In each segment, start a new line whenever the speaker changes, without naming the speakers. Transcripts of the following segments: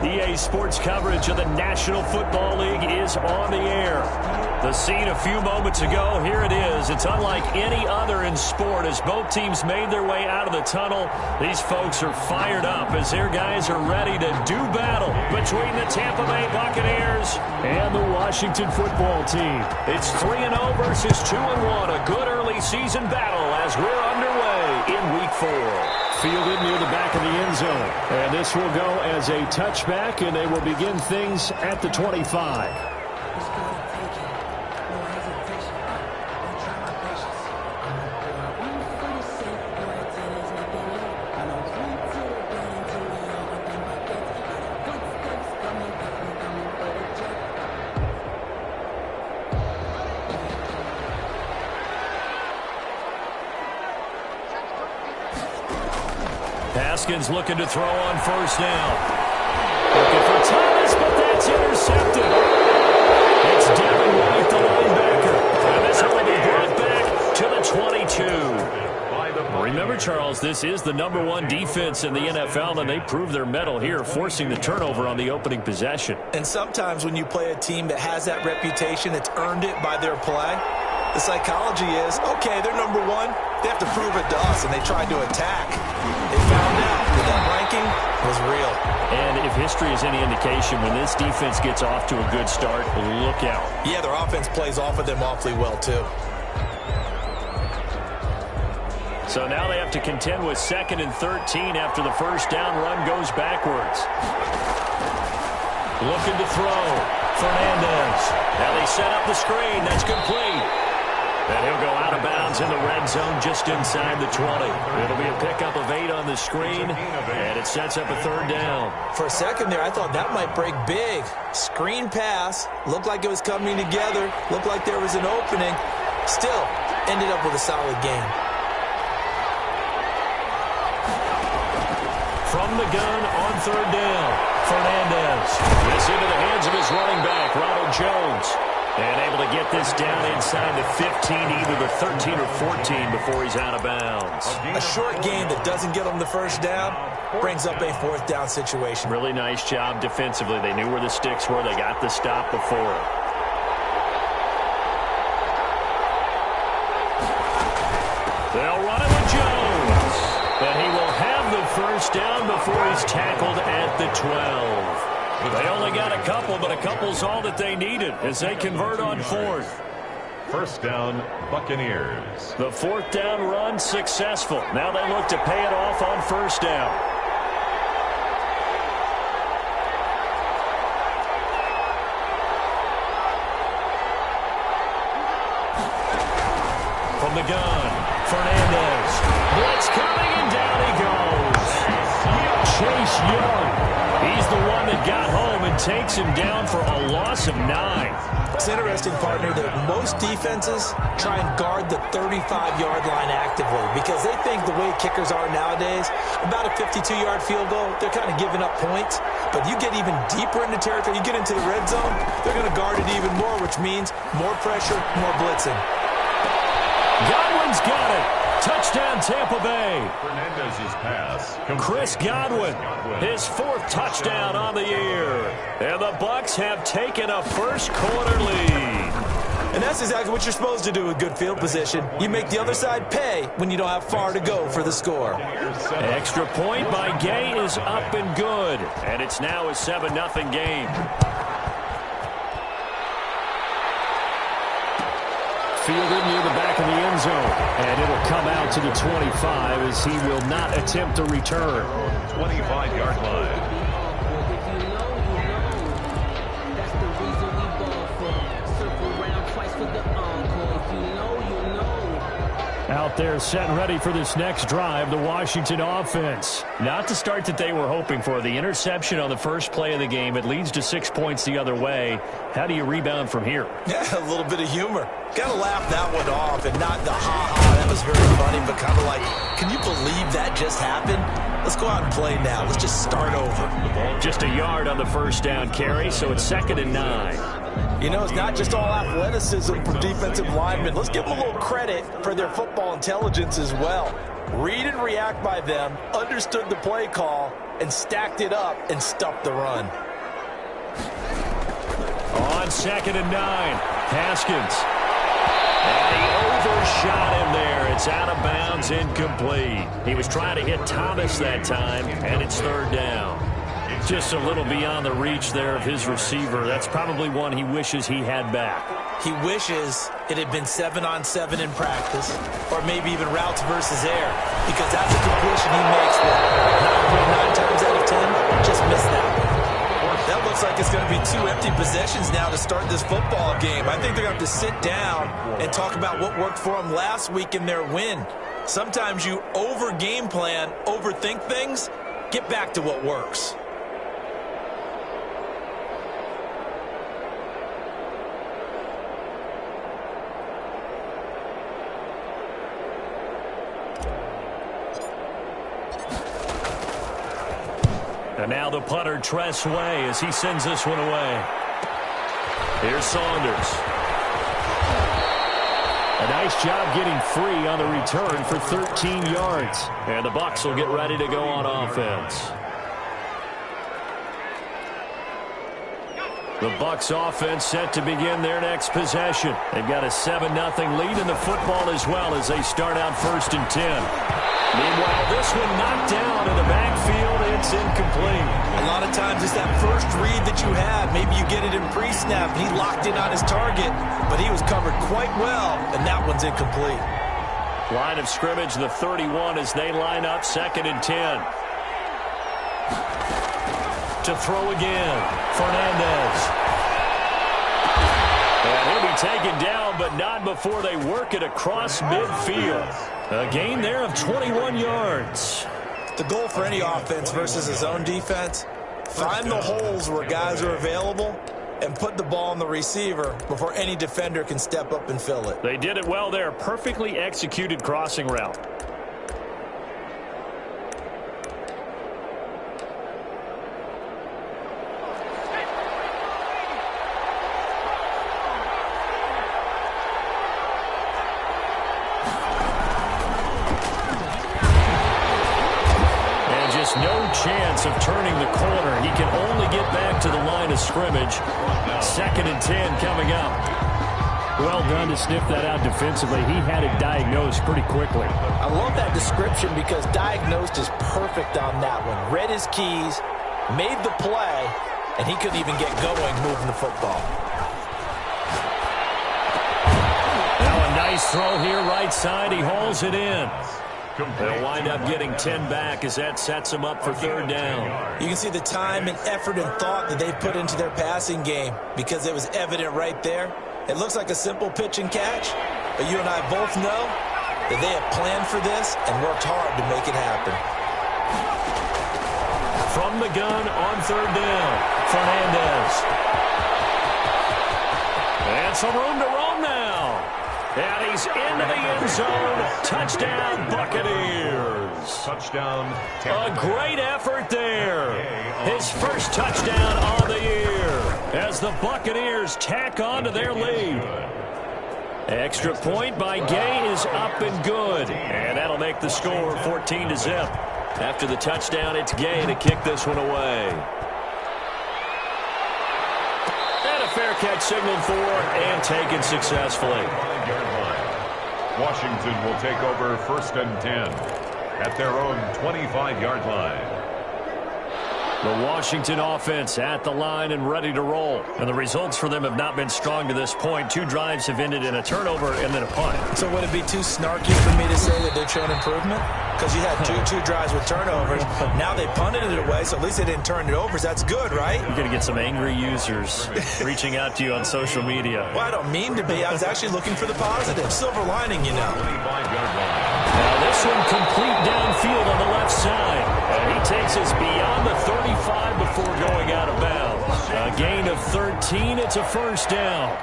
EA Sports coverage of the National Football League is on the air. The scene a few moments ago, here it is. It's unlike any other in sport as both teams made their way out of the tunnel. These folks are fired up as their guys are ready to do battle between the Tampa Bay Buccaneers and the Washington Football Team. It's 3-0 versus 2-1, a good early season battle as we're underway in Week 4. Fielded near the back of the end zone. And this will go as a touchback, and they will begin things at the 25. Haskins looking to throw on first down. Looking for Thomas, but that's intercepted. It's Devin White, the linebacker. And this will be brought back to the 22. Remember, Charles, this is the #1 defense in the NFL, and they prove their mettle here, forcing the turnover on the opening possession.
And sometimes when you play a team that has that reputation, it's earned it by their play. The psychology is, okay, they're #1. They have to prove it to us, and they tried to attack. They found out that that ranking was real.
And if history is any indication, when this defense gets off to a good start, look out.
Yeah, their offense plays off of them awfully well, too.
So now they have to contend with 2nd and 13 after the first down run goes backwards. Looking to throw. Fernandez. Now they set up the screen. That's complete. And he'll go out of bounds in the red zone just inside the 20. It'll be a pickup of 8 on the screen, and it sets up a 3rd down.
For a second there, I thought that might break big. Screen pass. Looked like it was coming together. Looked like there was an opening. Still, ended up with a solid game.
From the gun on 3rd down, Fernandez. This into the hands of his running back, Ronald Jones. And able to get this down inside the 15, either the 13 or 14 before he's out of bounds.
A short game that doesn't get him the first down brings up a 4th down situation.
Really nice job defensively. They knew where the sticks were. They got the stop before. They'll run it with Jones. And he will have the first down before he's tackled at the 12. They only got a couple, but a couple's all that they needed as they convert on 4th.
First down, Buccaneers.
The 4th down run successful. Now they look to pay it off on first down. From the gun, Fernandez. Blitz coming, and down he goes. Chase Young. He's the one that got home and takes him down for a loss of 9.
It's interesting, partner, that most defenses try and guard the 35-yard line actively because they think the way kickers are nowadays, about a 52-yard field goal, they're kind of giving up points. But you get even deeper into territory, you get into the red zone, they're going to guard it even more, which means more pressure, more blitzing.
Godwin's got it. Touchdown, Tampa Bay.
Fernandez's pass.
Chris Godwin, his 4th touchdown on the year. And the Bucs have taken a first-quarter lead.
And that's exactly what you're supposed to do with good field position. You make the other side pay when you don't have far to go for the score.
Extra point by Gay is up and good. And it's now a 7-0 game. Fielded near the back of the end zone. And it'll come out to the 25 as he will not attempt a return.
25-yard line.
Out there set and ready for this next drive, the Washington offense. Not the start that they were hoping for. The interception on the first play of the game. It leads to 6 points the other way. How do you rebound from here?
Yeah, a little bit of humor. Got to laugh that one off and not the ha-ha. That was very funny, but kind of like, can you believe that just happened? Let's go out and play now. Let's just start over.
Just a yard on the first down carry, so it's 2nd and 9.
You know, it's not just all athleticism from defensive linemen. Let's give them a little credit for their football intelligence as well. Read and react by them, understood the play call, and stacked it up and stuffed the run.
On 2nd and 9, Haskins. And he overshot him there. It's out of bounds, incomplete. He was trying to hit Thomas that time, and it's 3rd down. Just a little beyond the reach there of his receiver. That's probably one he wishes he had back.
He wishes it had been 7-on-7 in practice, or maybe even routes versus air, because that's a completion he makes that 9.9 times out of 10 just missed that one. That looks like it's going to be 2 empty possessions now to start this football game. I think they're going to have to sit down and talk about what worked for them last week in their win. Sometimes you over-game plan, overthink things, get back to what works.
And now the punter, Tress Way, as he sends this one away. Here's Saunders. A nice job getting free on the return for 13 yards. And the Bucs will get ready to go on offense. The Bucs offense set to begin their next possession. They've got a 7-0 lead in the football as well as they start out 1st and 10. Meanwhile, this one knocked down in the backfield. It's incomplete.
A lot of times it's that first read that you had. Maybe you get it in pre-snap, and he locked in on his target, but he was covered quite well, and that one's incomplete.
Line of scrimmage, the 31, as they line up 2nd and 10. To throw again, Fernandez. And he'll be taken down, but not before they work it across midfield. A gain there of 21 yards.
The goal for any offense versus his own defense, find the holes where guys are available and put the ball on the receiver before any defender can step up and fill it.
They did it well there. Perfectly executed crossing route. No chance of turning the corner. He can only get back to the line of scrimmage. 2nd and 10 coming up. Well done to sniff that out defensively. He had it diagnosed pretty quickly.
I love that description because diagnosed is perfect on that one. Read his keys, made the play, and he couldn't even get going moving the football.
Now a nice throw here right side. He hauls it in. They'll wind up getting 10 back as that sets them up for 3rd down.
You can see the time and effort and thought that they've put into their passing game because it was evident right there. It looks like a simple pitch and catch, but you and I both know that they have planned for this and worked hard to make it happen.
From the gun on 3rd down, Fernandez. And some room to roam now. And he's into the end zone. Touchdown, Buccaneers.
Touchdown.
A great effort there. His first touchdown on the year as the Buccaneers tack on to their lead. Extra point by Gay is up and good. And that'll make the score 14-0. After the touchdown, it's Gay to kick this one away. And a fair catch signaled for and taken successfully.
Washington will take over 1st and 10 at their own 25-yard line.
The Washington offense at the line and ready to roll. And the results for them have not been strong to this point. 2 drives have ended in a turnover and then a punt.
So would it be too snarky for me to say that they're showing improvement? Because you had two drives with turnovers. Now they punted it away, so at least they didn't turn it over. So that's good, right?
You're going to get some angry users reaching out to you on social media.
Well, I don't mean to be. I was actually looking for the positive. Silver lining, you know.
25-yard line.
Now this one complete downfield on the left side. And he takes us beyond the 35 before going out of bounds. A gain of 13. It's a 1st down.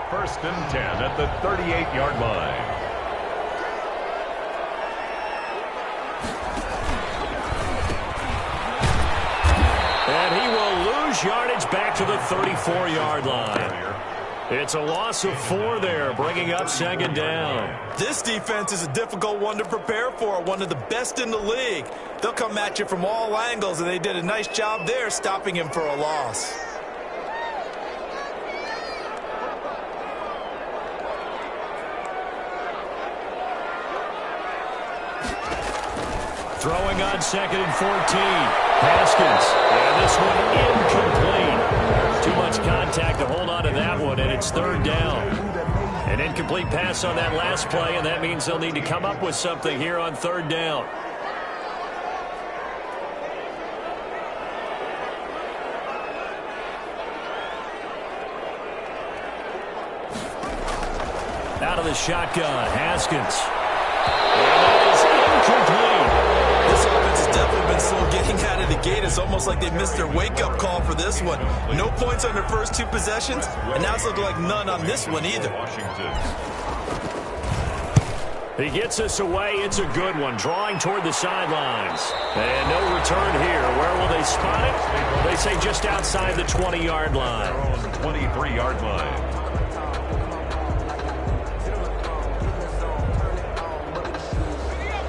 1st and 10 at the 38-yard line.
And he will lose yardage back to the 34-yard line. It's a loss of 4 there, bringing up second down.
This defense is a difficult one to prepare for, one of the best in the league. They'll come at you from all angles, and they did a nice job there stopping him for a loss.
Throwing on 2nd and 14. Haskins. And this one incomplete. Too much contact to hold on to that one, and it's 3rd down. An incomplete pass on that last play, and that means they'll need to come up with something here on 3rd down. Out of the shotgun, Haskins. And that is incomplete.
This offense has definitely been slow getting out of the gate. It's almost like they missed their wake-up call for this one. No points on their first 2 possessions, and now it's looking like none on this one either.
He gets us away. It's a good one. Drawing toward the sidelines. And no return here. Where will they spot it? They say just outside the 20-yard line.
23-yard line.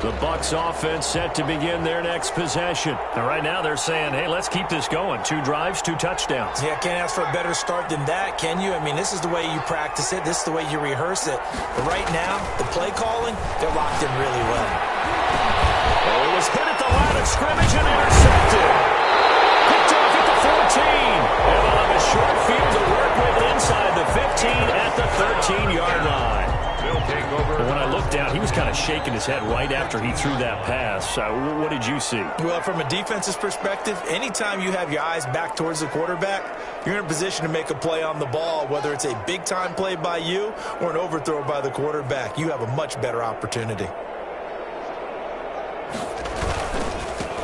The Bucs offense set to begin their next possession. And right now they're saying, hey, let's keep this going. 2 drives, 2 touchdowns.
Yeah, can't ask for a better start than that, can you? I mean, this is the way you practice it. This is the way you rehearse it. But right now, the play calling, they're locked in really well.
Oh, it was hit at the line of scrimmage and intercepted. Picked off at the 14. And they'll have a short field to work with inside the 15 at the 13-yard line. When I looked down, he was kind of shaking his head right after he threw that pass. What did you see?
Well, from a defense's perspective, anytime you have your eyes back towards the quarterback, you're in a position to make a play on the ball, whether it's a big-time play by you or an overthrow by the quarterback. You have a much better opportunity.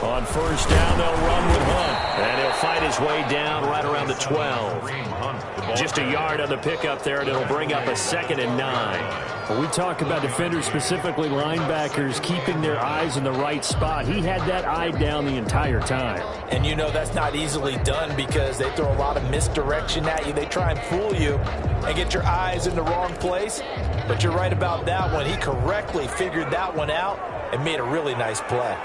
On 1st down, they'll run with Hunt. And he'll fight his way down right around the 12. Just a yard on the pickup there, and it'll bring up a 2nd and 9.
When we talk about defenders, specifically linebackers, keeping their eyes in the right spot, he had that eye down the entire time.
And you know that's not easily done because they throw a lot of misdirection at you. They try and fool you and get your eyes in the wrong place. But you're right about that one. He correctly figured that one out and made a really nice play.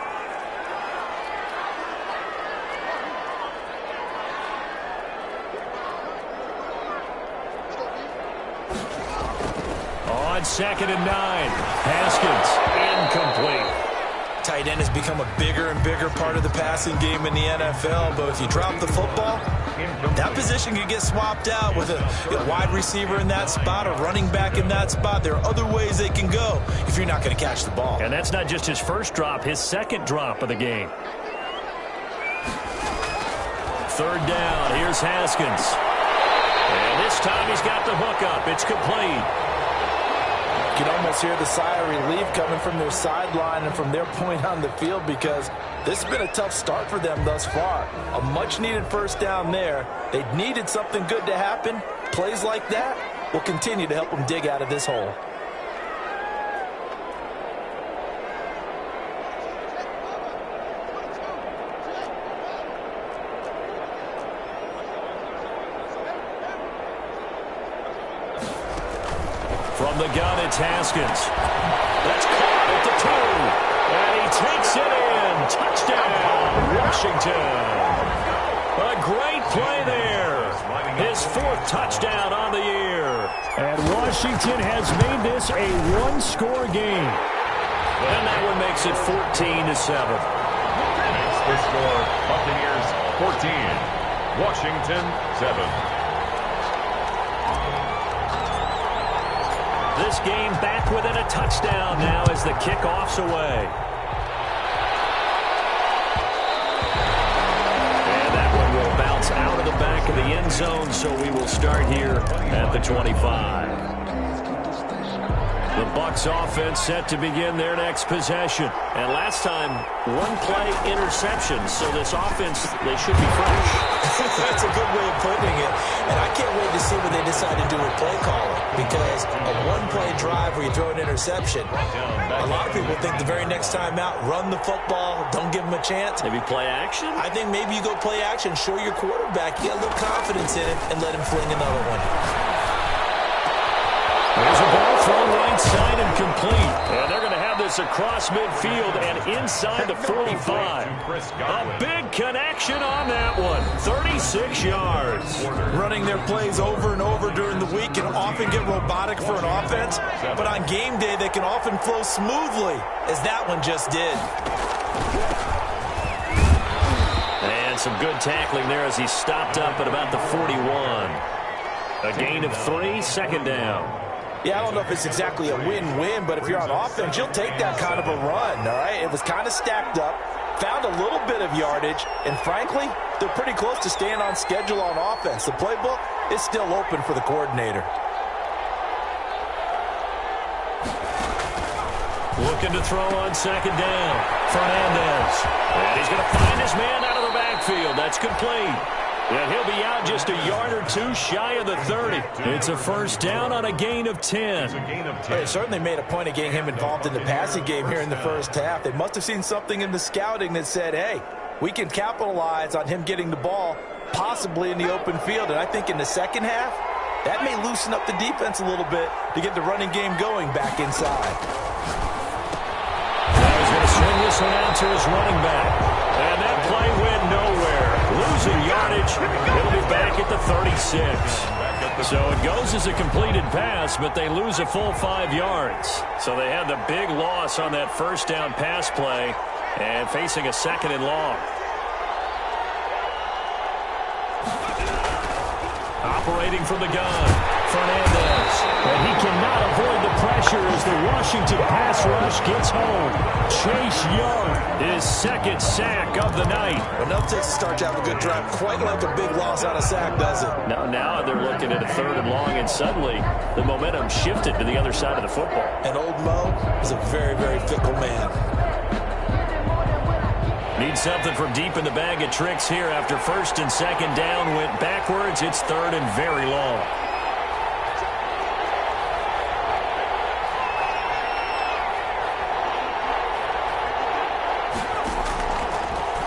On 2nd and 9, Haskins, incomplete.
Tight end has become a bigger and bigger part of the passing game in the NFL, but if you drop the football, that position can get swapped out with a wide receiver in that spot, a running back in that spot. There are other ways they can go if you're not going to catch the ball.
And that's not just his first drop, his 2nd drop of the game. 3rd down, here's Haskins. And this time he's got the hook up. It's complete.
You can almost hear the sigh of relief coming from their sideline and from their point on the field because this has been a tough start for them thus far. A much-needed 1st down there. They needed something good to happen. Plays like that will continue to help them dig out of this hole.
From the gun, it's Haskins. That's caught at the 2. And he takes it in. Touchdown, Washington. A great play there. His 4th touchdown on the year.
And Washington has made this a 1-score game.
And that one makes it 14-7.
That's the score. Buccaneers 14. Washington 7.
This game back within a touchdown now as the kickoff's away. And that one will bounce out of the back of the end zone, so we will start here at the 25. The Bucs offense set to begin their next possession. And last time, 1-play interception, so this offense, they should be fresh.
That's a good way of putting it. And I can't wait to see what they decide to do with play calling. Because a 1-play drive where you throw an interception, a lot of people think the very next time out, run the football, don't give them a chance.
Maybe play action?
I think maybe you go play action, show your quarterback, you get a little confidence in it, and let him fling another one.
Inside and complete. And they're going to have this across midfield and inside the 45. A big connection on that one. 36 yards.
Running their plays over and over during the week can often get robotic for an offense, but on game day they can often flow smoothly, as that one just did.
And some good tackling there as he stopped up at about the 41. A gain of 3, second down.
Yeah, I don't know if it's exactly a win-win, but if you're on offense, you'll take that kind of a run, all right? It was kind of stacked up, found a little bit of yardage, and frankly, they're pretty close to staying on schedule on offense. The playbook is still open for the coordinator.
Looking to throw on second down. Fernandez. And he's going to find his man out of the backfield. That's complete. And he'll be out just a yard or two shy of the 30. It's a first down on a gain of 10.
They certainly made a point of getting him involved in the passing game here in the first half. They must have seen something in the scouting that said, hey, we can capitalize on him getting the ball, possibly in the open field. And I think in the second half, that may loosen up the defense a little bit to get the running game going back inside.
Now he's going to swing this one out to his running back. And that play went nowhere. Losing yardage. It'll be back at the 36. So it goes as a completed pass, but they lose a full 5 yards. So they had the big loss on that first down pass play and facing a second and long. Operating from the gun, Fernandez. And he cannot avoid the pressure as the Washington pass rush gets home. Chase Young, his second sack of the night.
Well, no takes to start to have a good drive, quite like a big loss on a sack, does it?
Now they're looking at a third and long, and suddenly the momentum shifted to the other side of the football.
And old Mo is a very, very fickle man.
Need something from deep in the bag of tricks here after first and second down went backwards. It's third and very long.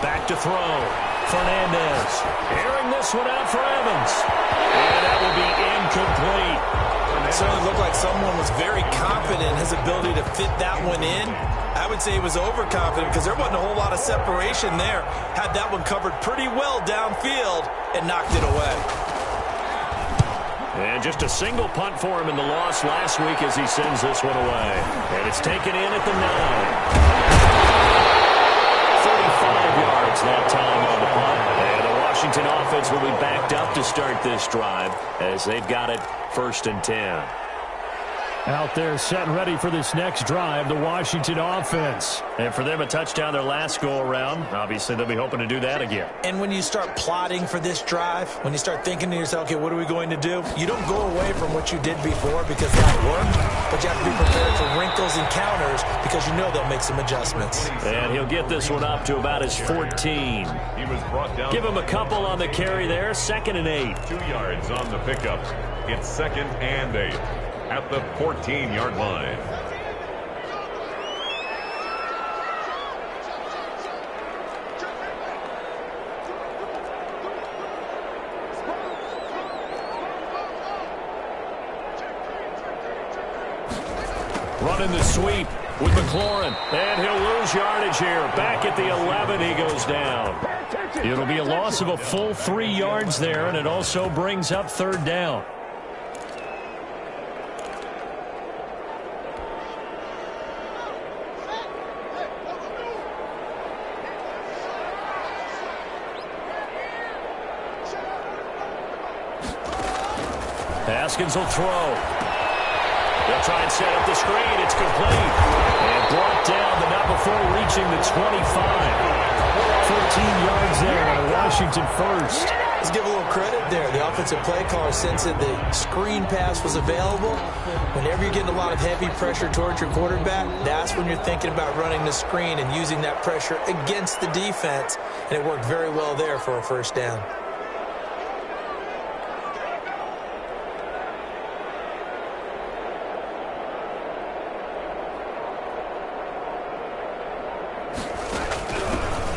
Back to throw. Fernandez airing this one out for Evans. And that will be incomplete.
It certainly looked like someone was very confident in his ability to fit that one in. I would say he was overconfident because there wasn't a whole lot of separation there. Had that one covered pretty well downfield and knocked it away.
And just a single punt for him in the loss last week as he sends this one away. And it's taken in at the 9. 35 yards that time on the punt. And the Washington offense will be backed up to start this drive as they've got it first and 10.
Out there set and ready for this next drive, the Washington offense.
And for them, a touchdown their last go-around. Obviously, they'll be hoping to do that again.
And when you start plotting for this drive, when you start thinking to yourself, okay, what are we going to do? You don't go away from what you did before because that worked, but you have to be prepared for wrinkles and counters because you know they'll make some adjustments.
And he'll get this one up to about his 14.
He was brought down.
Give him a couple on the carry there, second and 8.
2 yards on the pickup. It's second and 8. At the 14-yard line.
Running the sweep with McLaurin. And he'll lose yardage here. Back at the 11, he goes down. It'll be a loss of a full 3 yards there, and it also brings up third down. Haskins will throw. They'll try and set up the screen. It's complete. And brought down, but not before reaching the 25. 14 yards there on a Washington first.
Let's give a little credit there. The offensive play caller sensed that the screen pass was available. Whenever you're getting a lot of heavy pressure towards your quarterback, that's when you're thinking about running the screen and using that pressure against the defense. And it worked very well there for a first down.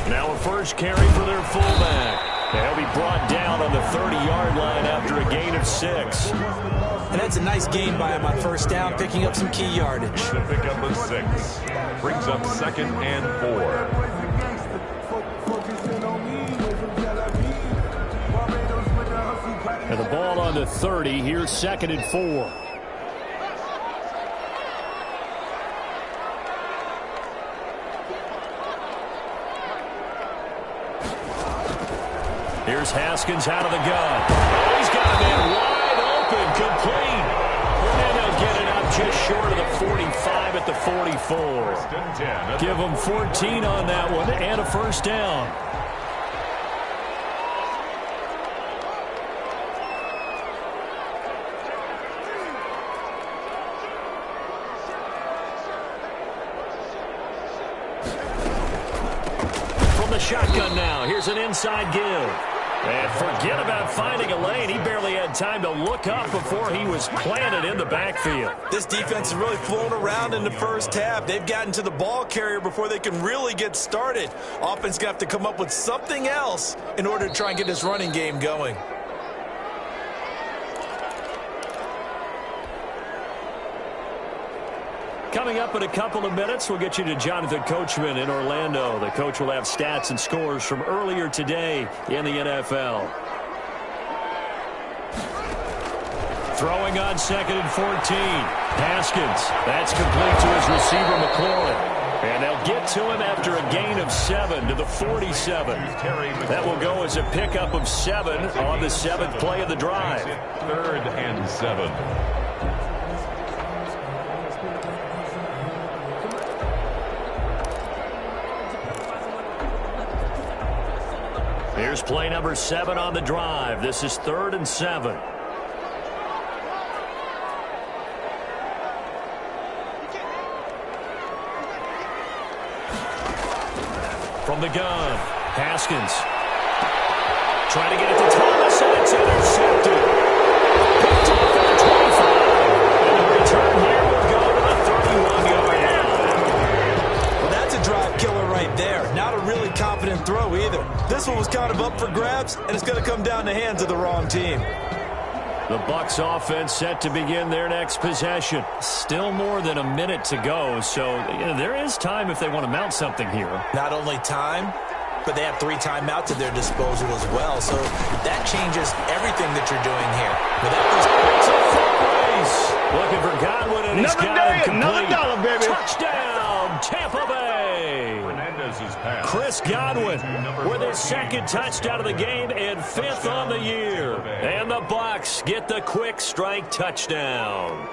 Now a first carry for their fullback. They'll be brought down on the 30-yard line after a gain of 6.
And That's a nice gain by him on first down, picking up some key yardage.
To pick up a 6. Brings up 2nd and 4.
And the ball on the 30. Here's 2nd and 4. Here's Haskins out of the gun. Oh, he's got a man wide open, complete. And they'll get it up just short of the 45 at the 44. Give them 14 on that one and a first down. From the shotgun now, here's an inside give. And forget about finding a lane. He barely had time to look up before he was planted in the backfield.
This defense has really flown around in the first half. They've gotten to the ball carrier before they can really get started. Offense going to have to come up with something else in order to try and get this running game going.
Coming up in a couple of minutes, we'll get you to Jonathan Coachman in Orlando. The coach will have stats and scores from earlier today in the NFL. Throwing on 2nd and 14. Haskins. That's complete to his receiver, McLaurin. And they'll get to him after a gain of 7 to the 47. That will go as a pickup of 7 on the 7th play of the drive.
3rd and 7.
Here's play number 7 on the drive. This is 3rd and 7. From the gun, Haskins. Trying to get it to Thomas, and it's intercepted. Picked off at the 25. And the return here will go to the 31-yard line.
Well, that's a drive killer right there. Not a really confident throw either. This one was kind of up for grabs, and it's going to come down the hands of the wrong team.
The Bucs offense set to begin their next possession. Still more than a minute to go, so there is time if they want to mount something here.
Not only time, but they have 3 timeouts at their disposal as well, so that changes everything that you're doing here.
Looking for Godwin, and he's got him complete.
Another dollar, baby.
Touchdown, Tampa Bay. Chris Godwin with his 2nd touchdown of the game and 5th on the year. And the Bucs get the quick strike touchdown.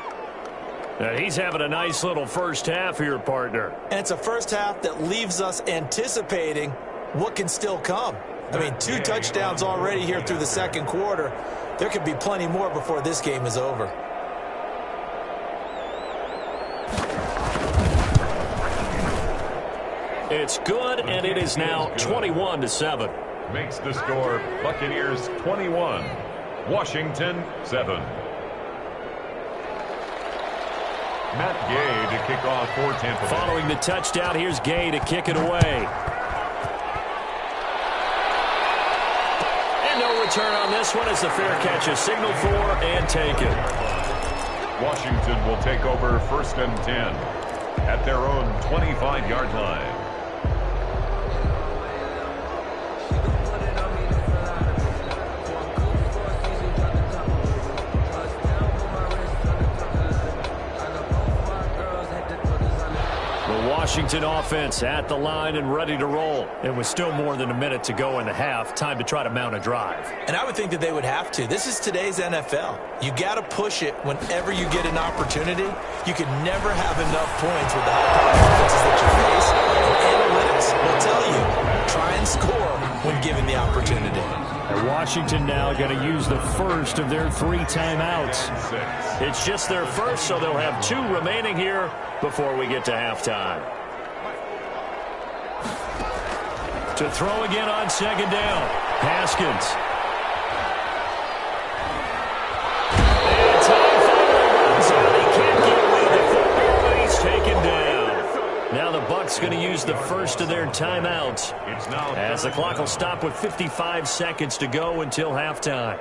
Now, he's having a nice little first half here, partner.
And it's a first half that leaves us anticipating what can still come. I mean, 2 touchdowns already here through the 2nd quarter. There could be plenty more before this game is over.
It's good, and it is now 21-7.
Makes the score Buccaneers 21, Washington 7. Matt Gay to kick off for Tampa Bay.
Following the touchdown, here's Gay to kick it away. And no return on this one as the fair catch is signaled for and taken.
Washington will take over 1st and 10 at their own 25-yard line.
Washington offense at the line and ready to roll. It was still more than a minute to go in the half. Time to try to mount a drive.
And I would think that they would have to. This is today's NFL. You got to push it whenever you get an opportunity. You can never have enough points with the high-powered offenses that you face. And analytics will tell you, try and score when given the opportunity.
And Washington now going to use the first of their 3 timeouts. It's just their first, so they'll have 2 remaining here before we get to halftime. To throw again on 2nd down, Haskins. And time finally runs out. He can't get away the football, but he's taken down. Now the Bucs going to use the first of their timeouts as the clock will stop with 55 seconds to go until halftime.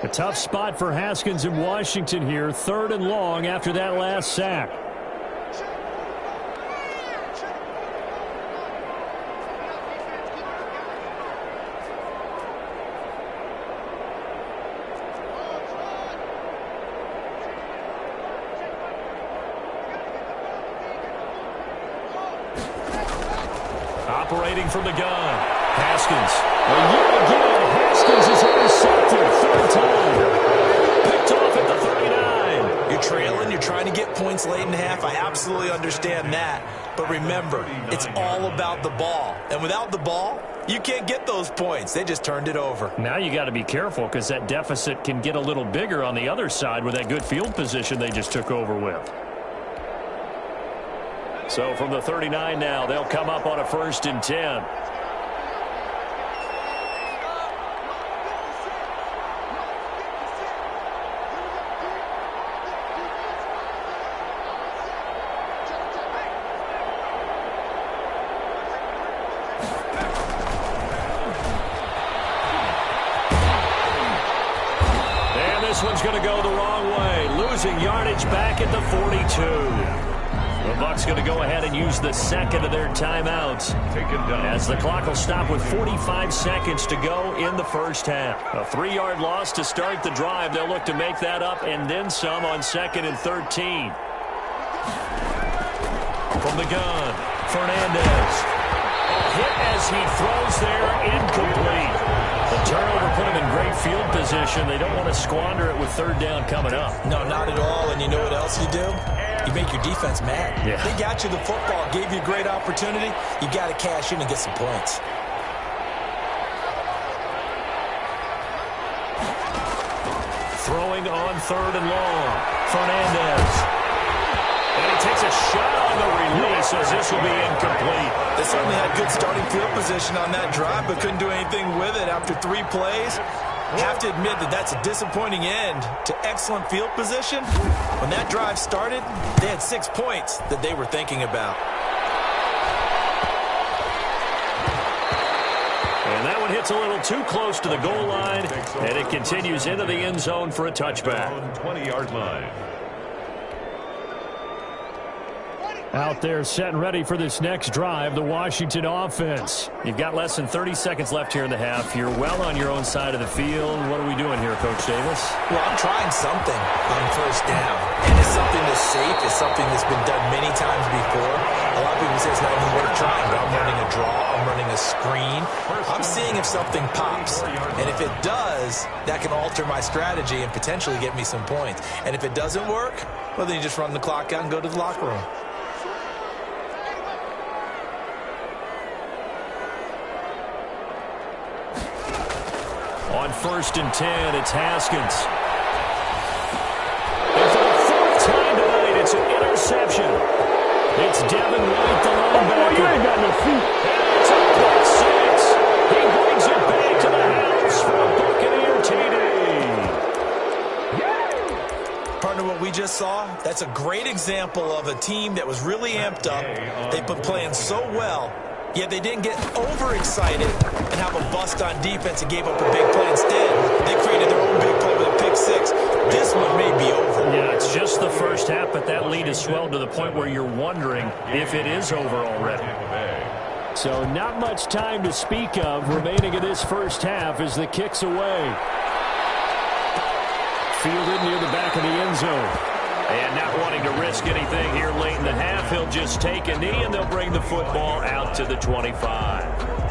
A tough spot for Haskins in Washington here. 3rd and long after that last sack. Operating from the gun. Haskins. Yet again, Haskins is intercepted. 3rd time. Picked off at the 39.
You're trailing. You're trying to get points late in the half. I absolutely understand that. But remember, it's all about the ball. And without the ball, you can't get those points. They just turned it over.
Now you got to be careful because that deficit can get a little bigger on the other side with that good field position they just took over with. So from the 39 now, they'll come up on a 1st and 10. And this one's going to go the wrong way, losing yardage back at the 42. The Bucs going to go ahead and use the 2nd of their timeouts as the clock will stop with 45 seconds to go in the 1st half. A 3-yard loss to start the drive. They'll look to make that up and then some on 2nd and 13. From the gun, Fernandez. A hit as he throws there, incomplete. The turnover put him in great field position. They don't want to squander it with 3rd down coming up.
No, not at all. And you know what else you do? You make your defense mad.
Yeah.
They got you the football, gave you a great opportunity. You got to cash in and get some points.
Throwing on 3rd and long. Fernandez. And he takes a shot on the release as this will be incomplete.
They certainly had good starting field position on that drive, but couldn't do anything with it after 3 plays. Have to admit that that's a disappointing end to excellent field position. When that drive started, they had 6 points that they were thinking about.
And that one hits a little too close to the goal line, and it continues into the end zone for a touchback.
20-yard line.
Out there set and ready for this next drive, the Washington offense. You've got less than 30 seconds left here in the half. You're well on your own side of the field. What are we doing here, Coach Davis?
Well, I'm trying something on 1st down. And it's something that's safe. It's something that's been done many times before. A lot of people say it's not even worth trying, but I'm running a draw. I'm running a screen. I'm seeing if something pops. And if it does, that can alter my strategy and potentially get me some points. And if it doesn't work, well, then you just run the clock out and go to the locker room.
On 1st and 10, it's Haskins. And for the 4th time tonight, it's an interception. It's Devin White, the linebacker. You ain't got no feet. And it's a pick 6. He brings it back to the house for a Buccaneer TD.
Partner, what we just saw, that's a great example of a team that was really amped up. They've been playing so well. Yet they didn't get overexcited and have a bust on defense and gave up a big play. Instead, they created their own big play with a pick 6. This one may be over.
Yeah, it's just the 1st half, but that lead has swelled to the point where you're wondering if it is over already. So not much time to speak of remaining in this 1st half as the kick's away. Fielded near the back of the end zone. And not wanting to risk anything here late in the half, he'll just take a knee and they'll bring the football out to the 25.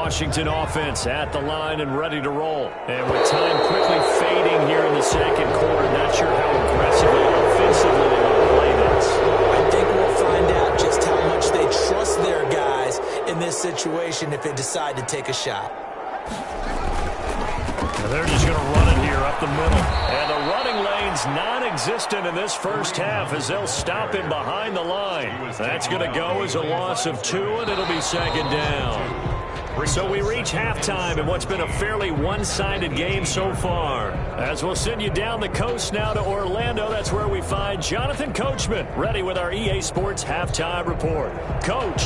Washington offense at the line and ready to roll. And with time quickly fading here in the 2nd quarter, not sure how aggressively offensively they want to play this.
I think we'll find out just how much they trust their guys in this situation if they decide to take a shot.
They're just going to run it here up the middle. And the running lane's non-existent in this first half as they'll stop him behind the line. That's going to go as a loss of 2, and it'll be second down. So we reach halftime in what's been a fairly one-sided game so far. As we'll send you down the coast now to Orlando, that's where we find Jonathan Coachman, ready with our EA Sports Halftime Report. Coach.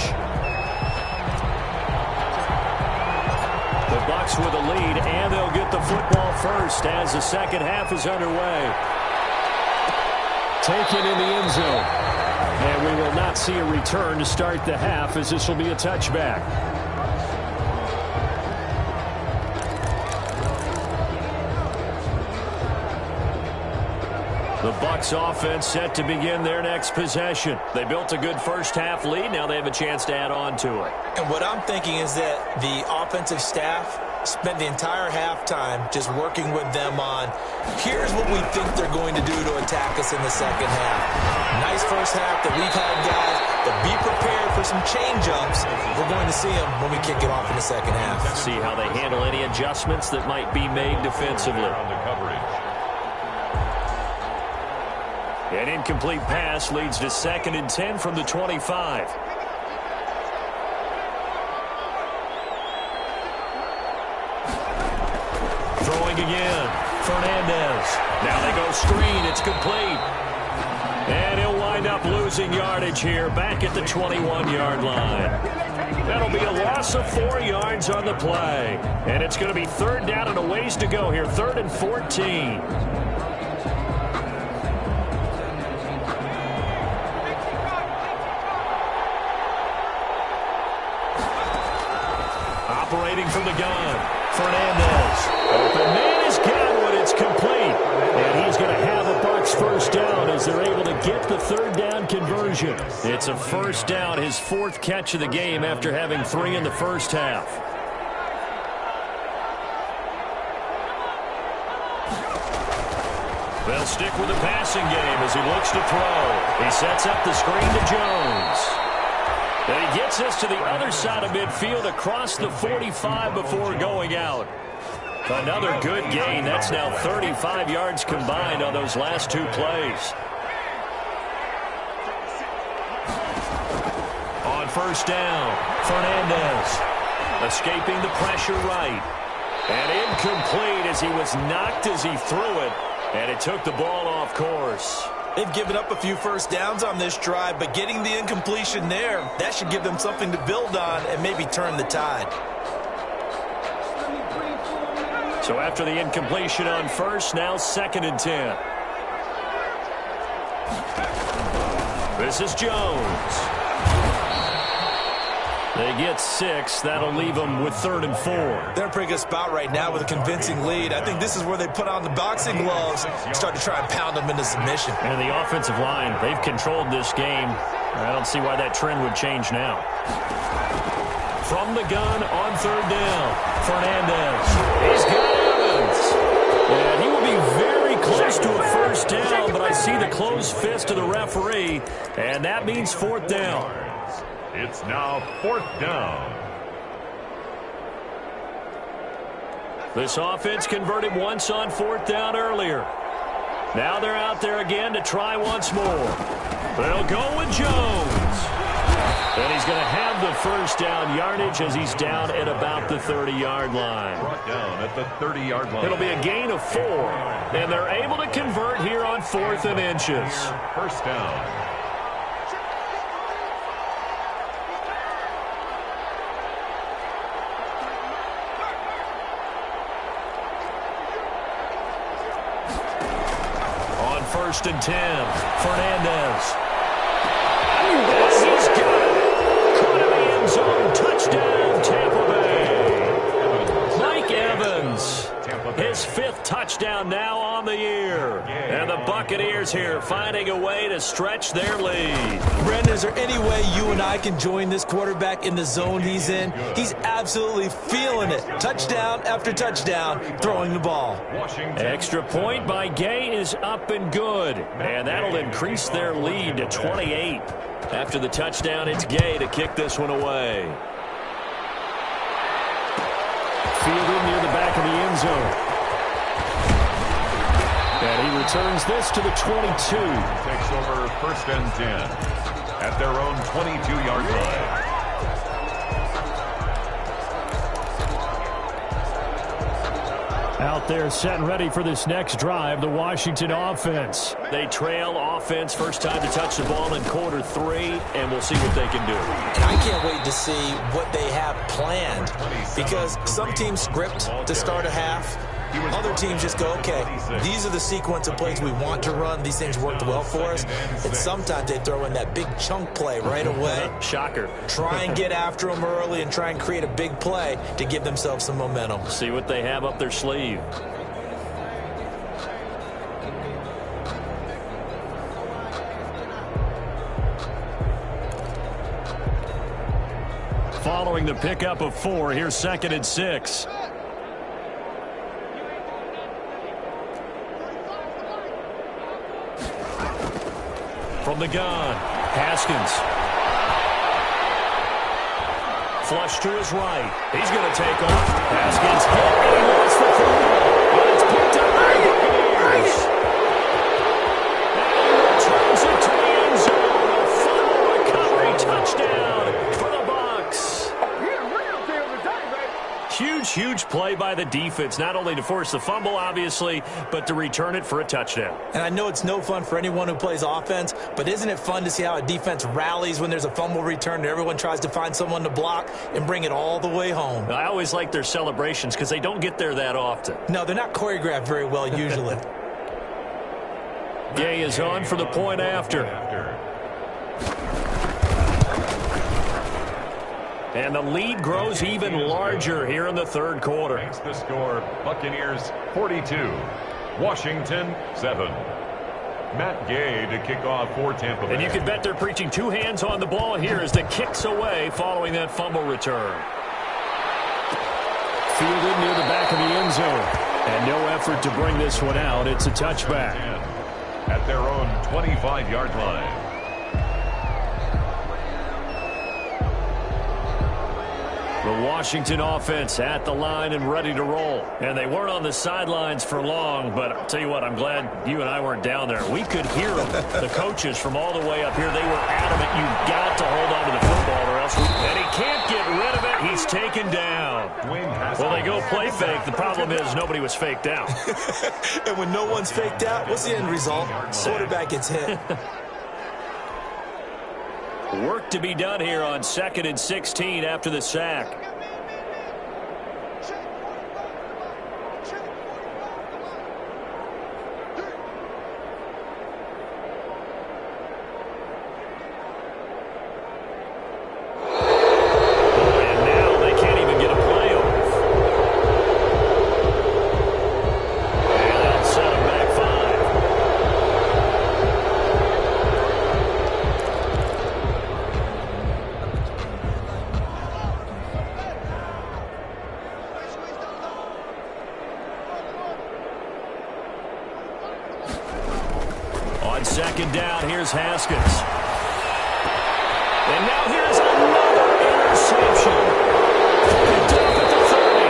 The Bucs with a lead, and they'll get the football first as the second half is underway. Taken in the end zone. And we will not see a return to start the half as this will be a touchback. The Bucs offense set to begin their next possession. They built a good first half lead. Now they have a chance to add on to it.
And what I'm thinking is that the offensive staff spent the entire halftime just working with them on, here's what we think they're going to do to attack us in the second half. Nice first half that we've had, guys, but be prepared for some change-ups. We're going to see them when we kick it off in the second half.
See how they handle any adjustments that might be made defensively. An incomplete pass leads to 2nd and 10 from the 25. Throwing again. Fernandez. Now they go screen. It's complete. And he'll wind up losing yardage here back at the 21-yard line. That'll be a loss of 4 yards on the play. And it's going to be 3rd down and a ways to go here. 3rd and 14. Operating from the gun, Fernandez. Open man is Godwin. It's complete. And he's going to have a Bucs first down as they're able to get the 3rd down conversion. It's a first down, his 4th catch of the game after having 3 in the first half. They'll stick with the passing game as he looks to throw. He sets up the screen to Jones. And he gets us to the other side of midfield across the 45 before going out. Another good gain. That's now 35 yards combined on those last 2 plays. On first down, Fernandez escaping the pressure right. And incomplete as he was knocked as he threw it. And it took the ball off course.
They've given up a few first downs on this drive, but getting the incompletion there, that should give them something to build on and maybe turn the tide.
So after the incompletion on first, now 2nd and 10. This is Jones. They get 6. That'll leave them with 3rd and 4.
They're in a pretty good spot right now with a convincing lead. I think this is where they put on the boxing gloves and start to try and pound them into submission.
And the offensive line, they've controlled this game. I don't see why that trend would change now. From the gun on 3rd down, Fernandez. He's got Evans. And he will be very close to a first down, but I see the closed fist of the referee, and that means 4th down.
It's now 4th down.
This offense converted once on 4th down earlier. Now they're out there again to try once more. They'll go with Jones. And he's going to have the first down yardage as he's down at about the 30-yard line.
Brought down at the 30-yard line.
It'll be a gain of 4. And they're able to convert here on 4th and inches.
First down.
On 1st and 10, Fernandez. Yes, he's got it. Caught in the end zone. Touchdown, Tampa Bay. Mike Evans. His 5th touchdown now on the year. And the Buccaneers here finding a way to stretch their lead.
Brendan, is there any way you and I can join this quarterback in the zone he's in? He's absolutely feeling it. Touchdown after touchdown, throwing the ball.
Extra point by Gay is up and good. And that'll increase their lead to 28. After the touchdown, it's Gay to kick this one away. Fielded near the back of the end zone. And he returns this to the 22.
Takes over first and 10 at their own 22-yard line.
Out there set and ready for this next drive, the Washington offense. They trail offense, first time to touch the ball in quarter 3, and we'll see what they can do.
I can't wait to see what they have planned, because some teams script to start a half. Other teams just go, okay, these are the sequence of plays we want to run. These things worked well for us. And sometimes they throw in that big chunk play right away.
Shocker.
Try and get after them early and try and create a big play to give themselves some momentum.
See what they have up their sleeve. Following the pickup of 4, here's 2nd and 6. From the gun, Haskins. Flush to his right. He's going to take off. Haskins hit, and he lost the football. And it's picked up by the Buccaneers. And he returns it to the end zone. A fumble recovery touchdown for the Bucs. Huge play by the defense, not only to force the fumble, obviously, but to return it for a touchdown.
And I know it's no fun for anyone who plays offense, but isn't it fun to see how a defense rallies when there's a fumble return and everyone tries to find someone to block and bring it all the way home?
I always like their celebrations because they don't get there that often.
No, they're not choreographed very well usually.
Gay is on for the point after. And the lead grows even larger here in the third quarter.
Makes the score Buccaneers 42, Washington 7. Matt Gay to kick off for Tampa Bay.
And you can bet they're preaching 2 hands on the ball here as the kick's away following that fumble return. Fielded near the back of the end zone. And no effort to bring this one out. It's a touchback.
At their own 25-yard line.
The Washington offense at the line and ready to roll. And they weren't on the sidelines for long, but I'll tell you what, I'm glad you and I weren't down there. We could hear them, the coaches from all the way up here. They were adamant, you've got to hold on to the football or else. And he can't get rid of it. He's taken down. Well, they go play fake. The problem is nobody was faked out.
And when no one's faked out, what's the end result? Quarterback gets hit.
Work to be done here on 2nd and 16 after the sack. And now they can't even get a play off. And they'll set them back 5. On 2nd down, here's Haskins. And now here's another interception. Picked up at the 30.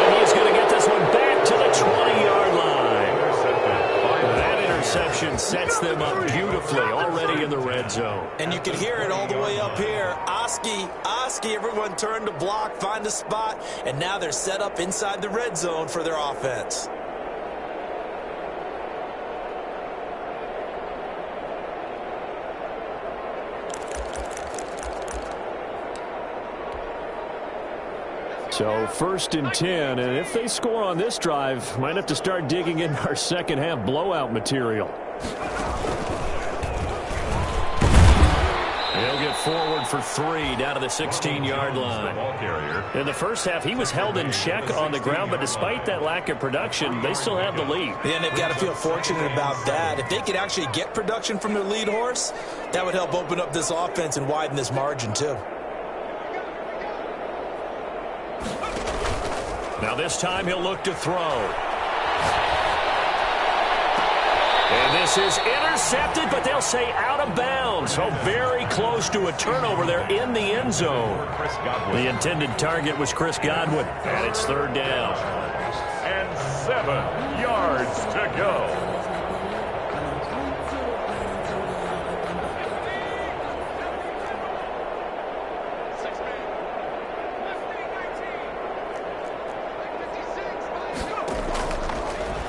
And he's going to get this one back to the 20-yard line. That interception sets them up beautifully already in the red zone.
And you can hear it all the way up here. Oski, everyone turned to block, find a spot, and now they're set up inside the red zone for their offense.
So 1st and 10, and if they score on this drive, might have to start digging in our second half blowout material. He'll get forward for 3 down to the 16-yard line. In the first half, he was held in check on the ground, but despite that lack of production, they still have the lead.
Yeah, and they've got to feel fortunate about that. If they could actually get production from their lead horse, that would help open up this offense and widen this margin too.
Now this time he'll look to throw. And this is intercepted, but they'll say out of bounds. So very close to a turnover there in the end zone. The intended target was Chris Godwin, and it's third down.
And 7 yards to go.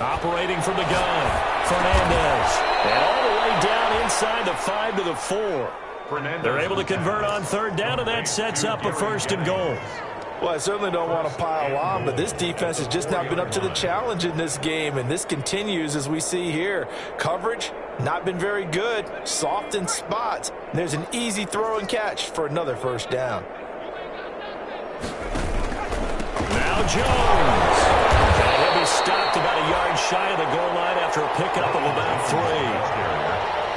Operating from the gun, Fernandez. And all the way down inside the 5 to the 4. They're able to convert on third down, and that sets up a first and goal.
Well, I certainly don't want to pile on, but this defense has just not been up to the challenge in this game, and this continues as we see here. Coverage, not been very good, soft in spots. And there's an easy throw and catch for another first down.
Now Jones. And he'll be stopped about a yard shy of the goal line after a pickup of about 3.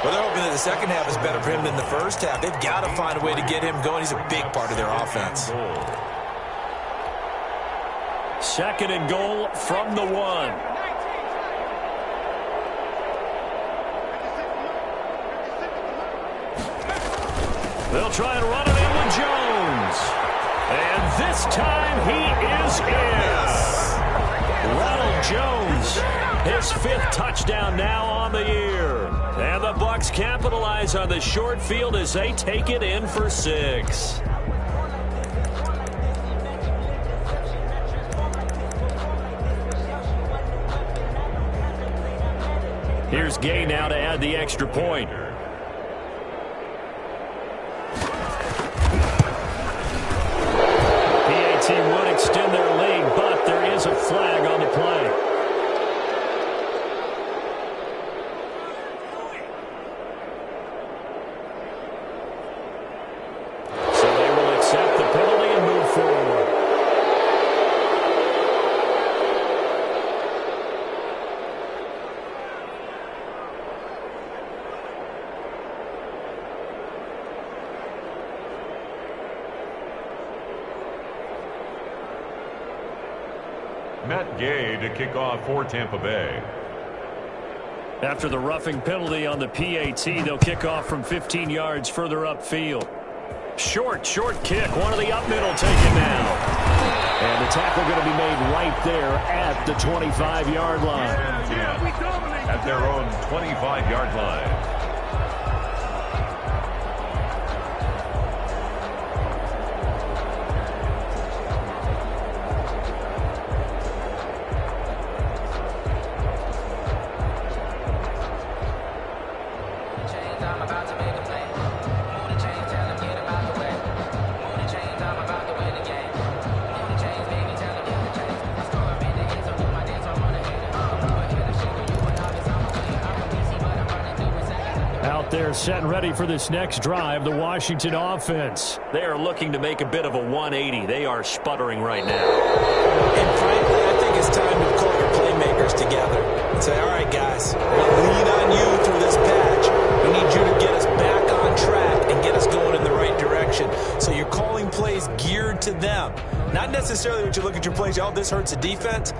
Well, they're hoping that the second half is better for him than the first half. They've got to find a way to get him going. He's a big part of their offense.
Second and goal from the 1. They'll try and run it in with Jones. And this time he is in. Ronald Jones, his 5th touchdown now on the year. And the Bucs capitalize on the short field as they take it in for 6. Here's Gay now to add the extra point. PAT would extend their lead, but there is a flag on the play. So they will accept the penalty and move forward.
Matt Gay to kick off for Tampa Bay.
After the roughing penalty on the PAT, they'll kick off from 15 yards further upfield. Short kick. One of the up middle taken now. And the tackle going to be made right there at the 25-yard line.
At their own 25-yard line.
They're set and ready for this next drive, the Washington offense. They are looking to make a bit of a 180. They are sputtering right now.
And frankly, I think it's time to call your playmakers together and say, all right, guys, we'll lean on you through this patch. We need you to get us back on track and get us going in the right direction. So you're calling plays geared to them. Not necessarily when you look at your plays, oh, this hurts the defense.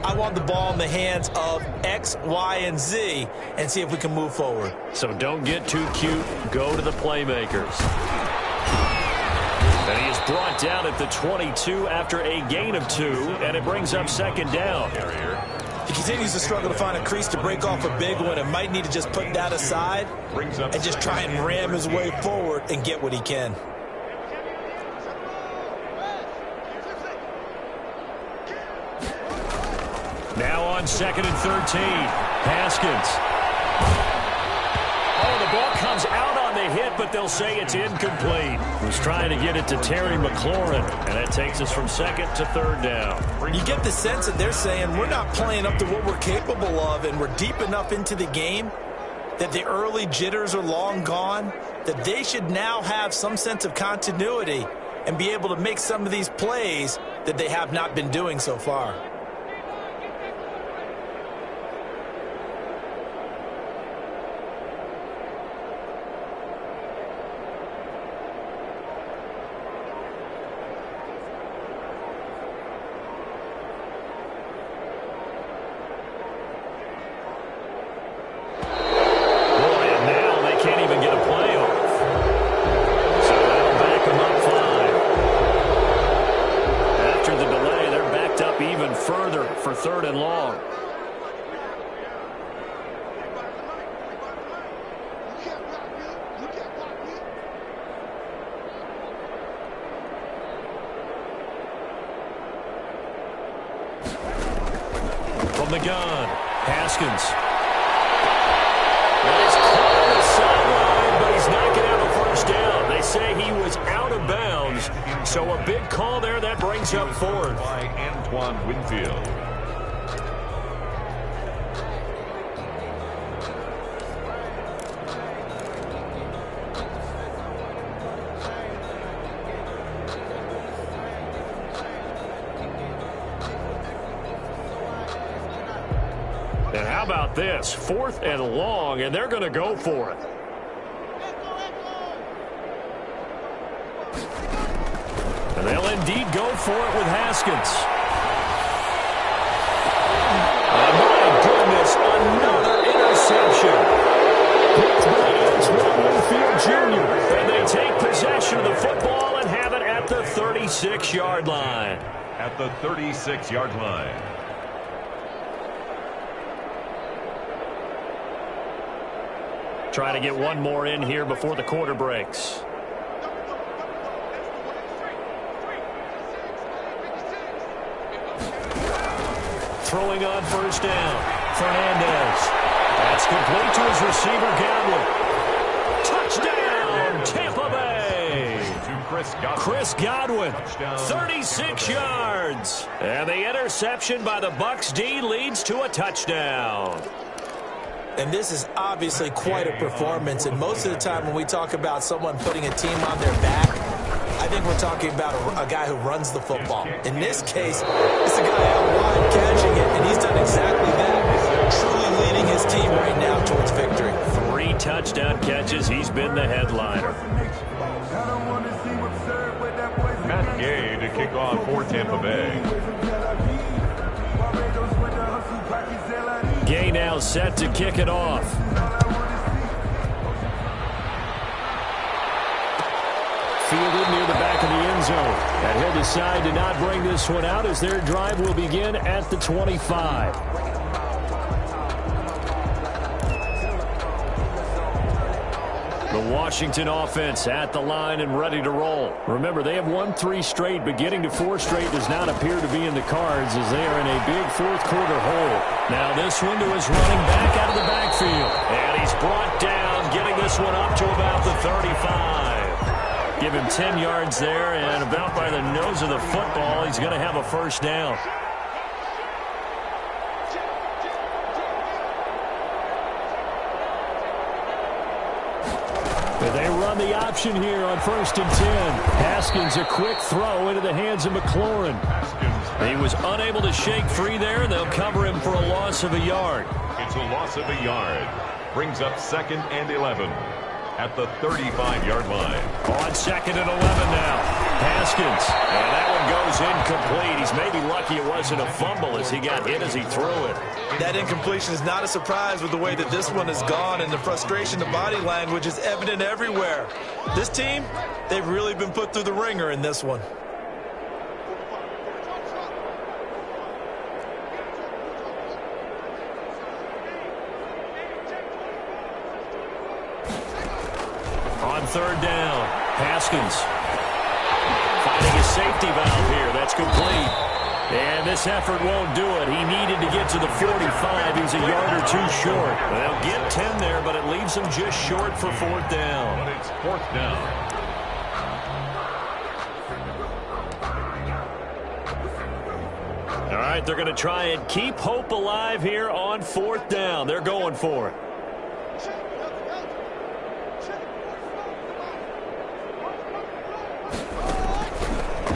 I want the ball in the hands of X, Y, and Z and see if we can move forward.
So don't get too cute. Go to the playmakers. And he is brought down at the 22 after a gain of 2, and it brings up second down.
He continues to struggle to find a crease to break off a big one and might need to just put that aside and just try and ram his way forward and get what he can.
Now on second and 13. Haskins. Oh, the ball comes out on the hit, but they'll say it's incomplete. Was trying to get it to Terry McLaurin, and that takes us from second to third down.
You get the sense that they're saying we're not playing up to what we're capable of, and we're deep enough into the game that the early jitters are long gone, that they should now have some sense of continuity and be able to make some of these plays that they have not been doing so far.
from the gun. Haskins. And he's caught on the sideline, but he's not going to have a first down. They say he was out of bounds, so a big call there that brings up fourth.
By Antoine Winfield.
And how about this? 4th and long, and they're going to go for it. And they'll indeed go for it with Haskins. Oh, my goodness, another interception. It's by Antoine Winfield Jr. And they take possession of the football and have it at the 36-yard line.
At the 36-yard line.
Trying to get one more in here before the quarter breaks. Throwing on first down. Fernandez. That's complete to his receiver, Godwin. Touchdown, Tampa Bay. Chris Godwin, 36 yards. And the interception by the Bucs D leads to a touchdown.
And this is obviously quite a performance. And most of the time when we talk about someone putting a team on their back, I think we're talking about a guy who runs the football. In this case, it's a guy out wide catching it, and he's done exactly that, truly leading his team right now towards victory.
3 touchdown catches. He's been the headliner.
Matt Gay to kick off for Tampa Bay.
Gay now set to kick it off. Fielded near the back of the end zone. And he'll decide to not bring this one out as their drive will begin at the 25. The Washington offense at the line and ready to roll. Remember, they have won 3 straight, but getting to 4 straight does not appear to be in the cards as they are in a big fourth-quarter hole. Now this one to his running back out of the backfield. And he's brought down, getting this one up to about the 35. Give him 10 yards there, and about by the nose of the football, he's going to have a first down. They run the option here on 1st and 10. Haskins, a quick throw into the hands of McLaurin. He was unable to shake free there. They'll cover him for a loss of a yard.
It's a loss of a yard. Brings up 2nd and 11 at the 35-yard line.
On 2nd and 11 now. Haskins. And that one goes incomplete. He's maybe lucky it wasn't a fumble as he got hit as he threw it.
That incompletion is not a surprise with the way that this one has gone, and the frustration, the body language is evident everywhere. This team, they've really been put through the ringer in this one.
On 3rd down, Haskins finding his safety valve here. That's complete. And this effort won't do it. He needed to get to the 45. He was a yard or 2 short. They'll get 10 there, but it leaves him just short for 4th down.
But it's 4th down.
All right, they're going to try and keep hope alive here on 4th down. They're going for it.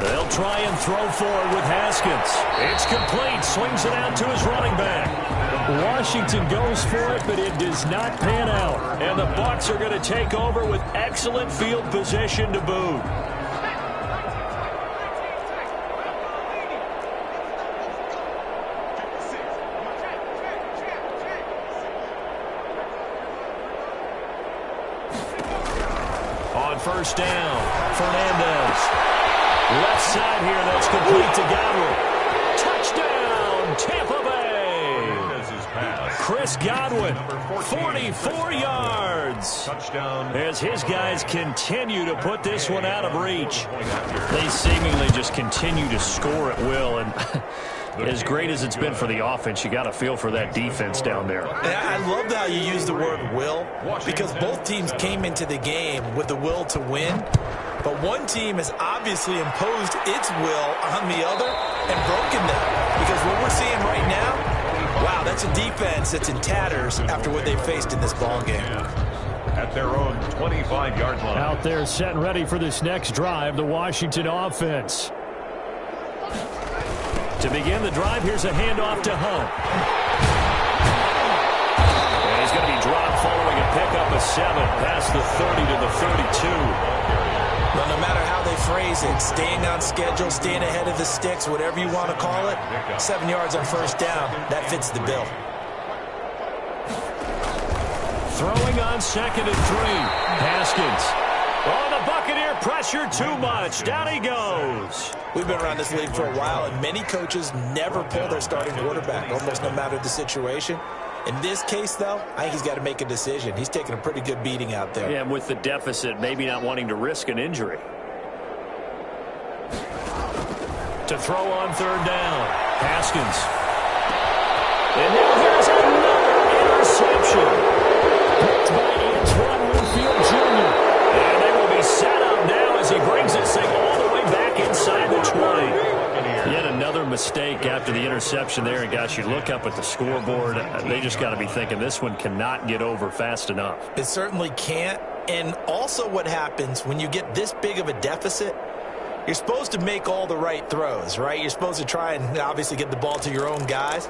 They'll try and throw forward with Haskins. It's complete. Swings it out to his running back. Washington goes for it, but it does not pan out. And the Bucs are going to take over with excellent field position to boot. On 1st down, Fernandez. Left side here, that's complete to Godwin. Touchdown, Tampa Bay. Chris Godwin, 44 yards.
Touchdown.
As his guys continue to put this one out of reach. They seemingly just continue to score at will. And As great as it's been for the offense, you got to feel for that defense down there.
And I love how you use the word will, because both teams came into the game with the will to win, but one team has obviously imposed its will on the other and broken them. Because what we're seeing right now, wow, that's a defense that's in tatters after what they faced in this ball game.
At their own 25-yard line.
Out there set and ready for this next drive, the Washington offense.
To begin the drive, here's a handoff to Hunt. And he's going to be dropped following a pickup of 7 past the 30 to the 32.
But no matter how they phrase it, staying on schedule, staying ahead of the sticks, whatever you want to call it, 7 yards on first down, that fits the bill.
Throwing on 2nd and 3. Haskins. Oh, the Buccaneer pressure too much. Down he goes.
We've been around this league for a while, and many coaches never pull their starting quarterback, almost no matter the situation. In this case, though, I think he's got to make a decision. He's taking a pretty good beating out there.
Yeah, and with the deficit, maybe not wanting to risk an injury. To throw on 3rd down. Haskins. And now here's another interception. Picked by Antoine Winfield Jr. And they will be set up now as he brings this thing all the way back inside the 20. Yet another mistake after the interception there. And, gosh, you look up at the scoreboard, they just got to be thinking this one cannot get over fast enough.
It certainly can't. And also what happens when you get this big of a deficit, you're supposed to make all the right throws, right? You're supposed to try and obviously get the ball to your own guys.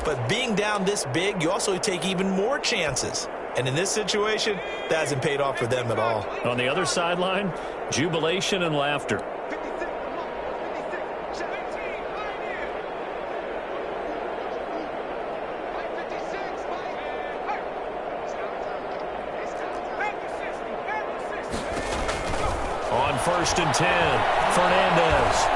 But being down this big, you also take even more chances. And in this situation, that hasn't paid off for them at all.
On the other sideline, jubilation and laughter. On 1st and 10, Fernandez.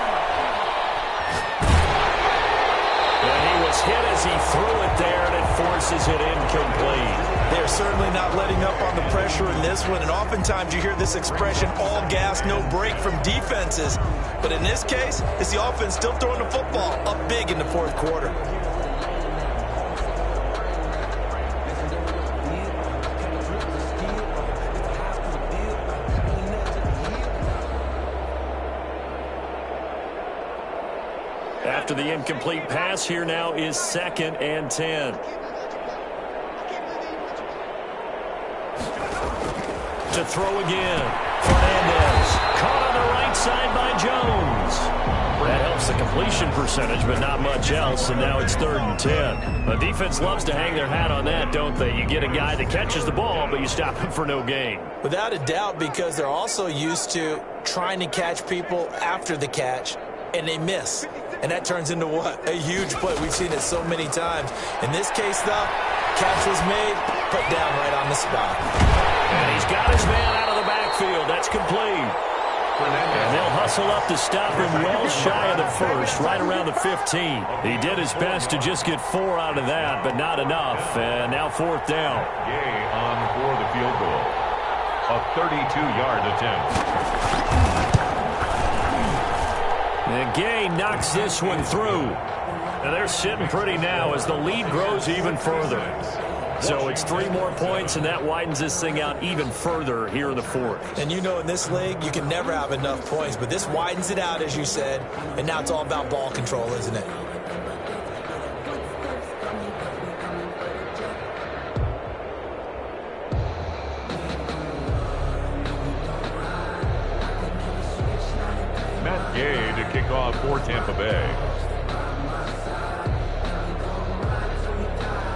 And he was hit as he threw it there, and it forces it incomplete.
They're certainly not letting up on the pressure in this one, and oftentimes you hear this expression, all gas, no break from defenses. But in this case, it's the offense still throwing the football up big in the 4th quarter.
After the incomplete pass, here now is 2nd and 10. To throw again. Fernandez. Caught on the right side by Jones. That helps the completion percentage, but not much else, and now it's 3rd and 10. The defense loves to hang their hat on that, don't they? You get a guy that catches the ball, but you stop him for no gain.
Without a doubt, because they're also used to trying to catch people after the catch, and they miss. And that turns into what? A huge play. We've seen it so many times. In this case, though, catch was made, put down right on the spot.
And he's got his man out of the backfield. That's complete. And they'll hustle up to stop him well shy of the 1st, right around the 15. He did his best to just get 4 out of that, but not enough. And now 4th down.
Gay on for the field goal. A 32-yard attempt.
And Gay knocks this one through. And they're sitting pretty now as the lead grows even further. So it's 3 more points, and that widens this thing out even further here in the 4th.
And you know, in this league, you can never have enough points, but this widens it out, as you said, and now it's all about ball control, isn't it?
Matt Gay to kick off for Tampa Bay.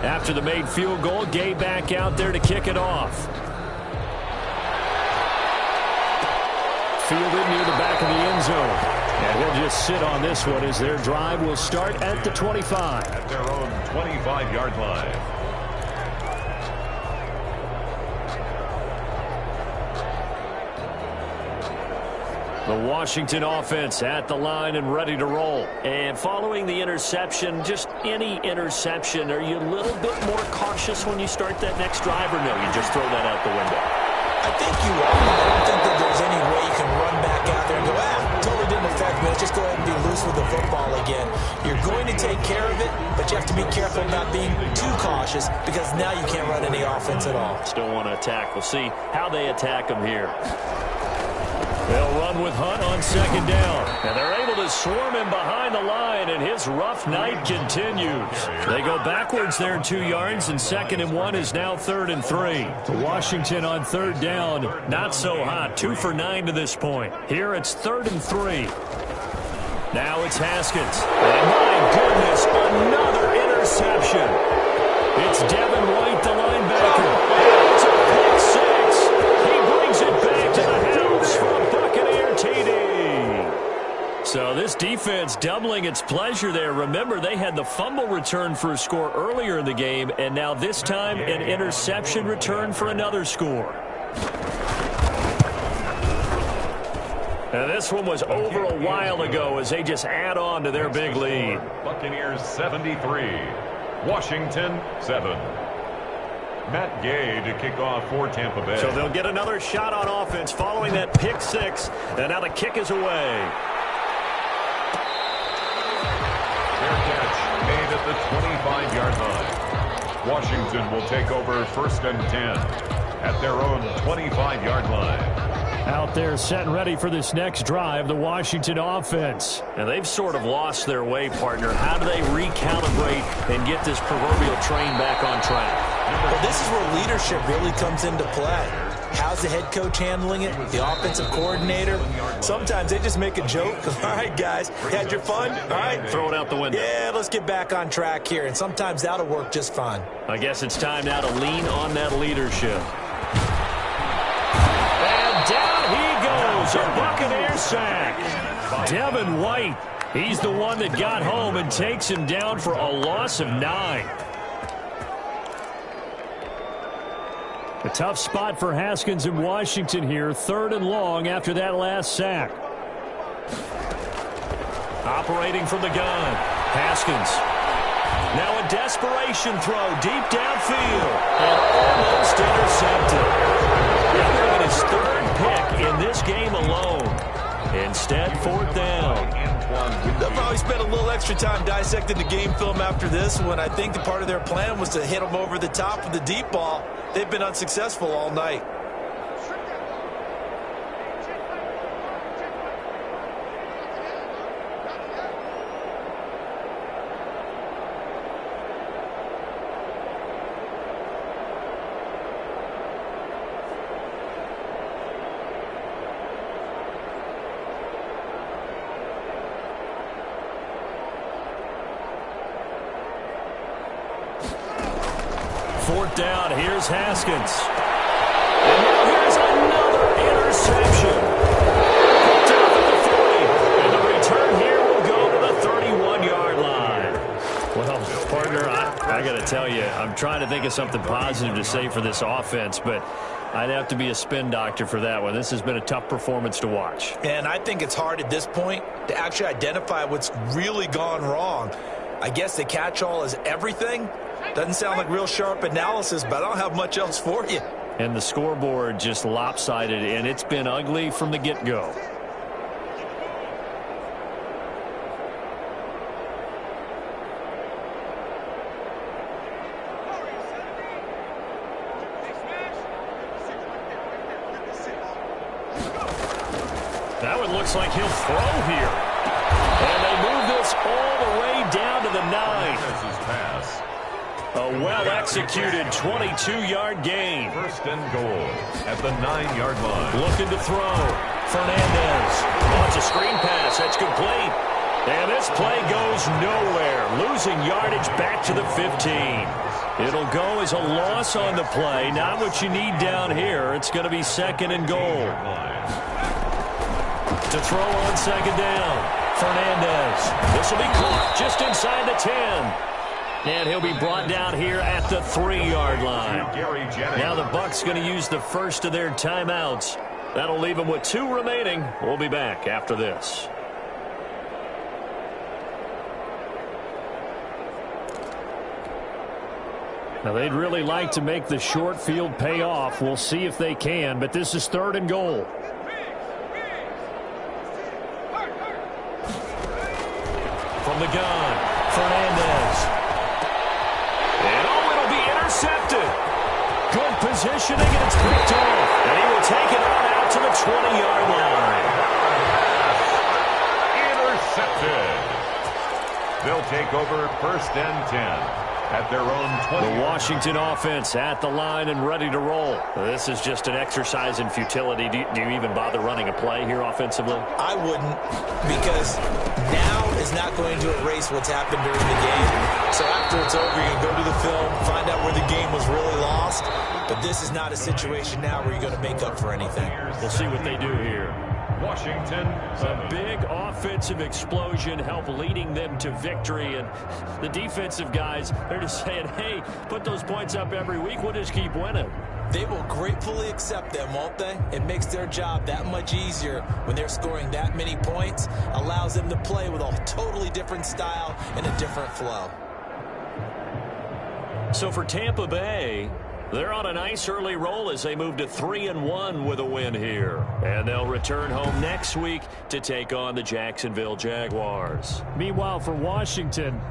After the made field goal, Gay back out there to kick it off. Fielded near the back of the end zone. And he'll just sit on this one as their drive will start at the 25.
At their own 25-yard line.
The Washington offense at the line and ready to roll. And following the interception, just any interception, are you a little bit more cautious when you start that next drive, or no, you just throw that out the window?
I think you are. I don't think that there's any way you can run back out there and go, totally didn't affect me. Let's just go ahead and be loose with the football again. You're going to take about being too cautious because now you can't run any offense at all.
Still want to attack. We'll see how they attack him here. They'll run with Hunt on second down. And they're able to swarm him behind the line, and his rough night continues. They go backwards there 2 yards, and 2nd and 1 is now 3rd and 3. Washington on 3rd down, not so hot. 2 for 9 to this point. Here it's 3rd and 3. Now it's Haskins. And my goodness, another interception. It's Devin White, the linebacker. It's a pick six. He brings it back to the house for a Buccaneer TD. So this defense doubling its pleasure there. Remember, they had the fumble return for a score earlier in the game, and now this time an interception return for another score. And this one was over a while ago as they just add on to their big lead.
Buccaneers 73, Washington 7. Matt Gay to kick off for Tampa Bay.
So they'll get another shot on offense following that pick six, and now the kick is away.
Fair catch made at the 25-yard line. Washington will take over 1st and 10 at their own 25-yard line.
Out there set and ready for this next drive, the Washington offense. And they've sort of lost their way, partner. How do they recalibrate and get this proverbial train back on track?
Well, this is where leadership really comes into play. How's the head coach handling it? The offensive coordinator? Sometimes they just make a joke. All right, guys, you had your fun? All right.
Throw it out the window.
Yeah, let's get back on track here. And sometimes that'll work just fine.
I guess it's time now to lean on that leadership. Down he goes, a Buccaneer sack. Devin White, he's the one that got home and takes him down for a loss of 9. A tough spot for Haskins in Washington here, 3rd and long after that last sack. Operating from the gun, Haskins. Now a desperation throw deep downfield and almost intercepted. Gathering his 3rd pick in this game alone. Instead, 4th down.
They'll probably spend a little extra time dissecting the game film after this one. I think the part of their plan was to hit them over the top with the deep ball. They've been unsuccessful all night.
Down, here's Haskins. And now here's another interception. Down at the 40. And the return here will go to the 31-yard line. Well, partner, I got to tell you, I'm trying to think of something positive to say for this offense, but I'd have to be a spin doctor for that one. This has been a tough performance to watch.
And I think it's hard at this point to actually identify what's really gone wrong. I guess the catch-all is everything. Doesn't sound like real sharp analysis, but I don't have much else for you.
And the scoreboard just lopsided, and it's been ugly from the get-go. That one looks like he'll throw here. And they move this all the way down to the 9. A well-executed 22-yard gain.
1st and goal at the 9-yard line.
Looking to throw. Fernandez wants a screen pass. That's complete. And this play goes nowhere. Losing yardage back to the 15. It'll go as a loss on the play. Not what you need down here. It's going to be 2nd and goal. To throw on 2nd down. Fernandez. This will be caught just inside the 10. And he'll be brought down here at the 3-yard line. Now the Bucs going to use the first of their timeouts. That'll leave them with 2 remaining. We'll be back after this. Now they'd really like to make the short field pay off. We'll see if they can, but this is 3rd and goal. From the gun, Fernandez. Good positioning, and it's picked off. And he will take it on out to the 20-yard line.
Intercepted. They'll take over 1st and 10. At their own 20.
The Washington offense at the line and ready to roll. This is just an exercise in futility. Do you even bother running a play here offensively?
I wouldn't, because now is not going to erase what's happened during the game. So after it's over, you can go to the film, find out where the game was really lost. But this is not a situation now where you're going to make up for anything.
We'll see what they do here.
Washington.
A big offensive explosion help leading them to victory. And the defensive guys, they're just saying, hey, put those points up every week. We'll just keep winning.
They will gratefully accept them, won't they? It makes their job that much easier when they're scoring that many points. Allows them to play with a totally different style and a different flow.
So for Tampa Bay, they're on a nice early roll as they move to 3-1 with a win here. And they'll return home next week to take on the Jacksonville Jaguars.
Meanwhile, for Washington,